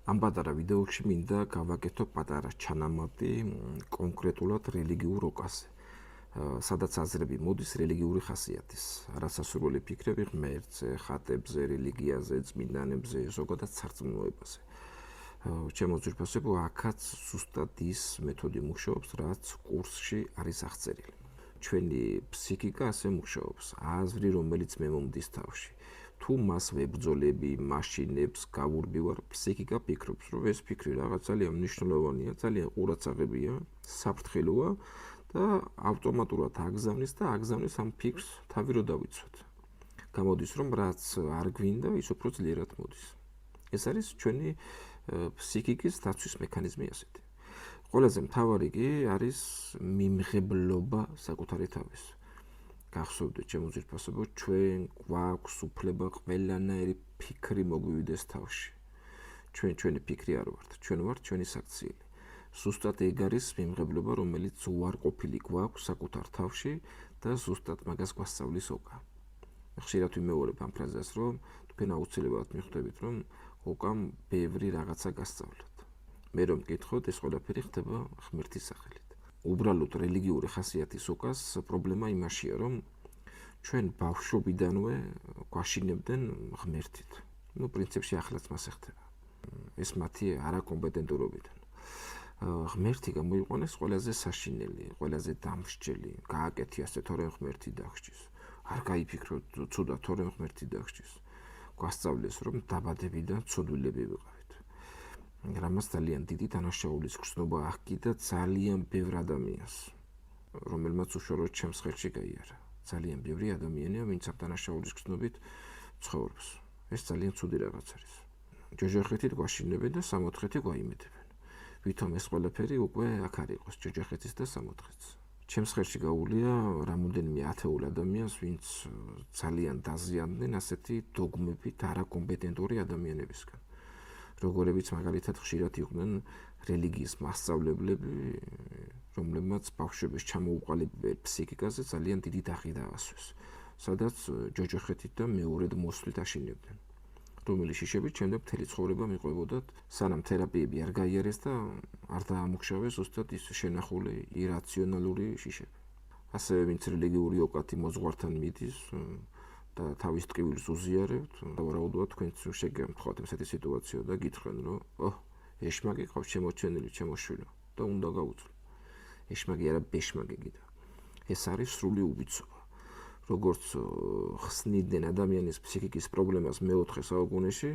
ამ პატარა ვიდეოში მინდა გავაკეთო პატარა ჩანამატი კონკრეტულად რელიგიურ როკაზე, სადაც აზრები მოდის რელიგიური ხასიათის, არასასურველი ფიქრები ღმერთზე, ხატებზე, რელიგიაზე, წმინდანებზე, ზოგადად სარწმუნოებაზე. ჩემო ძვირფასებო, აქაც ზუსტად ის მეთოდი მუშაობს, რაც კურსში არის აღწერილი. ჩვენი ფსიქიკა ასე მუშაობს, აზრი, რომელიც მე მომდის თავში. თუ მას ვებრძოლები, მაშინებს გავურბივარ, ფსიქიკა ფიქრობს, რომ ეს ფიქრი რაღაც ძალიან მნიშვნელოვანია, ძალიან ყურადსაღებია, საფრთხილოა და ავტომატურად აგზავნის და აგზავნის ამ ფიქრს თავი რო დავიცვათ. გამოდის, რომ რაც არ გვინდა, ის უფრო ძლიერად მოდის. ეს არის ჩვენი ფსიქიკის დაცვის მექანიზმი ასეთი. ყველაზე მთავარი კი არის მიმღებლობა საკუთარი თავის. გახსოვდეთ ჩემო ძვირფასებო, ჩვენ გვაქვს უფლება ყველანაირი ფიქრი მოგვივიდეს თავში. ჩვენი ფიქრი არ ვართ, ჩვენ ვართ ჩვენი საქციელი. ზუსტად ეგ არის მიმღებლობა, რომელიც უარყოფილი გვაქვს საკუთარ თავში და ზუსტად მაგას გვასწავლის ოკა. ხშირად ვიმეორებ ამ ფრაზას, რომ თქვენ აუცილებლად მიხვდებით, რომ ოკამ ბევრი რაღაცა გასწავლოთ. მე რომ მკითხოთ, ეს ყველაფერი ხდება ღმერთის სახელით. უბრალოდ რელიგიური ხასიათის ოკას პრობლემა იმაშია, რომ ჩვენ ბავშვობიდანვე გვაშინებდნენ ღმერთით. პრინციპში ახლაც მას ეხება. ეს მათი არაკომპეტენტურობიდან. ღმერთი გამოიყვანეს ყველაზე საშინელი, ყველაზე დამსჯელი, გააკეთია ასე თორემ ღმერთი დაგსჯის. არ გაიფიქროთ ცუდად თორემ ღმერთი დაგსჯის. გვასწავლეს, რომ დაბადებიდან ცოდვილები ვიყავით. რამაც ძალიან დიდი დანაშაულის გრძნობა აქკიდა ძალიან ბევრ ადამიანს, რომელმაც უშუალოდ ჩემს ხელში გაიარა. ძალიან ბევრი ადამიანია, ვინც ამ დანაშაულის გრძნობით ცხოვრობს. ეს ძალიან ცუდი რაღაც არის. ჯოჯოხეთით გვაშინებენ და 60-ით გვაიმედებენ. ვითომ ეს ყველაფერი უკვე აქ არ იყოს ჯოჯოხეთის და 60-ს. ჩემს ხელში გაუვლია რამოდენიმე ათეულ ადამიანს, ვინც ძალიან დაზიანდნენ ასეთი დოგმებით არაკომპეტენტური ადამიანებისგან. როგორებიც მაგალითად ხშირად იყვნენ რელიგიის მასწავლებლები, რომლებმაც ბავშვების ჩამოუყალიბებელ ფსიქიკაზე ძალიან დიდი დაღი დაასვეს, სადაც ჯოჯოხეთით და მეორედ მოსვლით აშინებდნენ, რომელიც შიშებით შემდეგ მთელი ცხოვრება მიყვებოდათ, სანამ თერაპიები არ გაიარეს და არ დაამუშავეს ზუსტად ის შენახული ირაციონალური შიშები. ასევე ვინც რელიგიური ოკათი მოძღვართან მიდის და თავის ტკივილს უზიარებთ, ვარაუდობთ თქვენც შეგემთხვათ ესეთი სიტუაცია და გითხრენ, რომ ეშმაკი ყავს შემოჩენილი ჩემოშვილო და უნდა გაუძლო. ეშმაკი არა ბეშმაკი გიდა. ეს არის სრული უბიცობა. როგორც ხსნიდნენ ადამიანის ფსიქიკის პრობლემას მე-4 საუკუნეში,